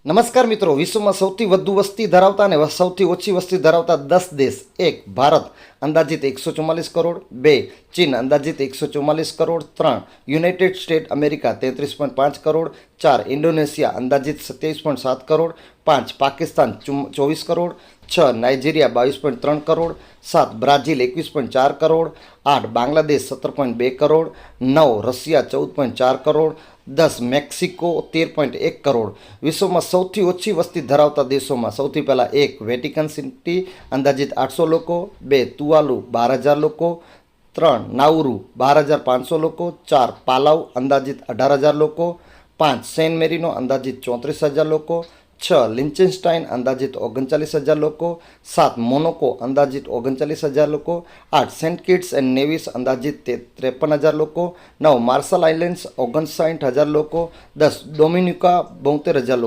નમસ્કાર મિત્રો, વિશ્વમાં સૌથી વધુ વસ્તી ધરાવતા અને સૌથી ઓછી વસ્તી ધરાવતા 10 દેશ. 1. ભારત અંદાજિત 144 કરોડ. 2. ચીન અંદાજિત 144 crore. 3. United state America 33.5 crore. 4. Indonesia અંદાજિત 27.7 crore. 5. Pakistan 24 crore. 6. Nigeria 22.3 crore. 7. Brazil 21.4 crore. 8. Bangladesh 17.2 crore. 9. Russia 14.4 crore. 10. Mexico 13.1 crore. વિશ્વમાં સૌથી ઓછી વસ્તી ધરાવતા દેશોમાં સૌથી પહેલાં 1. વેટિકન સિટી અંદાજિત 800 લોકો. 2. તુવાલુ 12,000 લોકો. 3. નાઉરુ 12,500 લોકો. 4. પાલાવ અંદાજિત 18,000 લોકો. 5. સેન મેરિનો અંદાજિત 34,000 લોકો. 6. લિન્ચેનસ્ટાઇન અંદાજિત 39,000 લોકો. 7. મોનાકો અંદાજિત 39,000 લોકો. 8. સેન્ટ કિટ્સ એન્ડ નેવિસ અંદાજિત 53,000 લોકો. 9. માર્શલ આઇલેન્ડ્સ 59,000 લોકો. 10. ડોમિનિકા 72,000 લોકો.